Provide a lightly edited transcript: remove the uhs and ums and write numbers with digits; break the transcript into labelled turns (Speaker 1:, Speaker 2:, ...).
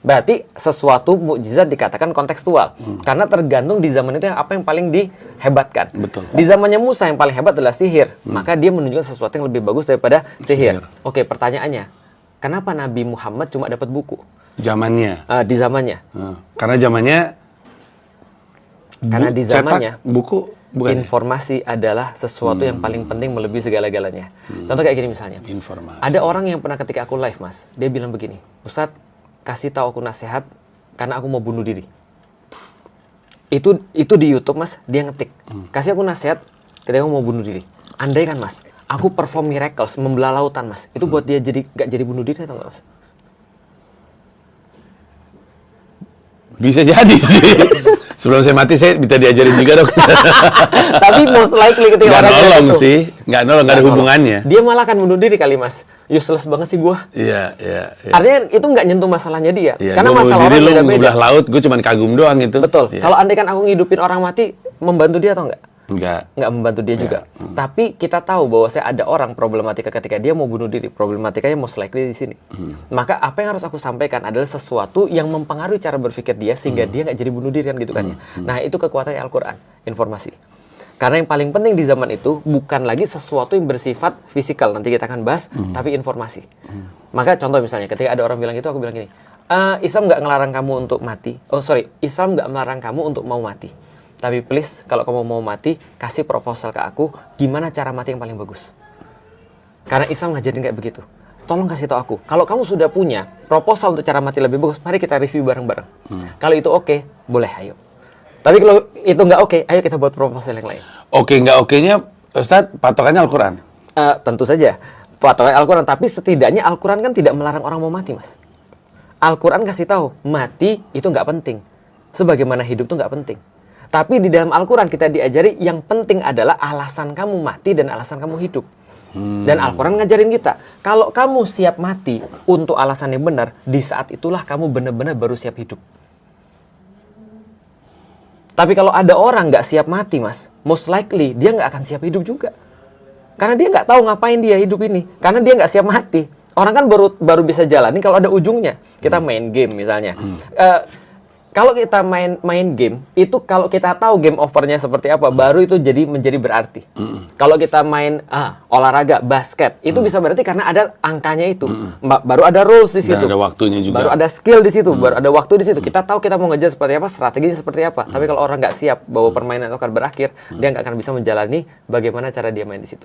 Speaker 1: Berarti sesuatu mukjizat dikatakan kontekstual. Karena tergantung di zaman itu apa yang paling dihebatkan.
Speaker 2: Betul.
Speaker 1: Di zamannya Musa yang paling hebat adalah sihir. Maka dia menunjukkan sesuatu yang lebih bagus daripada sihir. Oke, pertanyaannya. Kenapa Nabi Muhammad cuma dapat buku?
Speaker 2: Zamannya.
Speaker 1: Di zamannya.
Speaker 2: Karena zamannya...
Speaker 1: Karena di zamannya...
Speaker 2: buku, bukan
Speaker 1: informasi adalah sesuatu yang paling penting melebihi segala-galanya. Contoh kayak gini misalnya.
Speaker 2: Informasi.
Speaker 1: Ada orang yang pernah ketika aku live, Mas. Dia bilang begini. Ustadz, kasih tahu aku nasihat karena aku mau bunuh diri. Itu di YouTube, Mas, dia ngetik. Kasih aku nasihat ketika aku mau bunuh diri. Andai kan, Mas, aku perform miracles membelah lautan, Mas. Itu buat dia gak jadi bunuh diri atau enggak, Mas?
Speaker 2: Bisa jadi sih. Sebelum saya mati, saya bisa diajarin juga dong.
Speaker 1: Tapi most likely ketika
Speaker 2: nggak
Speaker 1: orang
Speaker 2: nolong
Speaker 1: itu,
Speaker 2: sih. Nggak nolong, nggak ada hubungannya.
Speaker 1: Dia malah akan bunuh diri kali, Mas. Useless banget sih gua.
Speaker 2: Iya.
Speaker 1: Artinya itu nggak nyentuh masalahnya dia.
Speaker 2: Iya,
Speaker 1: Karena masalah orang beda-beda.
Speaker 2: Lu belah laut, gue cuma kagum doang itu.
Speaker 1: Betul.
Speaker 2: Iya.
Speaker 1: Kalau andai kan aku ngidupin orang mati, membantu dia atau enggak?
Speaker 2: Nggak
Speaker 1: Membantu dia juga. Tapi kita tahu bahwa ada orang problematika ketika dia mau bunuh diri. Problematikanya most likely di sini. Maka apa yang harus aku sampaikan adalah sesuatu yang mempengaruhi cara berpikir dia sehingga dia nggak jadi bunuh diri kan gitu kan ya. Nah, itu kekuatan Al-Quran, informasi. Karena yang paling penting di zaman itu bukan lagi sesuatu yang bersifat fisikal, nanti kita akan bahas, tapi informasi. Maka contoh misalnya ketika ada orang bilang itu, aku bilang gini, Islam nggak ngelarang kamu untuk mati. Islam nggak melarang kamu untuk mau mati. Tapi please, kalau kamu mau mati, kasih proposal ke aku, gimana cara mati yang paling bagus. Karena Islam ngajarin kayak begitu. Tolong kasih tahu aku. Kalau kamu sudah punya proposal untuk cara mati lebih bagus, mari kita review bareng-bareng. Kalau itu oke, boleh, ayo. Tapi kalau itu nggak oke, ayo kita buat proposal yang lain.
Speaker 2: Oke, nggak oke-nya, Ustadz, patokannya Al-Quran?
Speaker 1: Tentu saja, patokannya Al-Quran. Tapi setidaknya Al-Quran kan tidak melarang orang mau mati, Mas. Al-Quran kasih tahu, mati itu nggak penting. Sebagaimana hidup itu nggak penting. Tapi di dalam Al-Quran kita diajari yang penting adalah alasan kamu mati dan alasan kamu hidup. Dan Al-Quran ngajarin kita, kalau kamu siap mati untuk alasan yang benar, di saat itulah kamu benar-benar baru siap hidup. Tapi kalau ada orang nggak siap mati, Mas, most likely dia nggak akan siap hidup juga. Karena dia nggak tahu ngapain dia hidup ini. Karena dia nggak siap mati. Orang kan baru bisa jalani kalau ada ujungnya. Kita main game misalnya. Kalau kita main game, itu kalau kita tahu game overnya seperti apa, baru itu menjadi berarti. Kalau kita main olahraga, basket, itu bisa berarti karena ada angkanya itu. Baru ada rules di situ.
Speaker 2: Dan ada waktunya juga.
Speaker 1: Baru ada skill di situ, baru ada waktu di situ. Kita tahu kita mau ngejar seperti apa, strateginya seperti apa. Tapi kalau orang nggak siap bahwa permainan itu akan berakhir, dia nggak akan bisa menjalani bagaimana cara dia main di situ.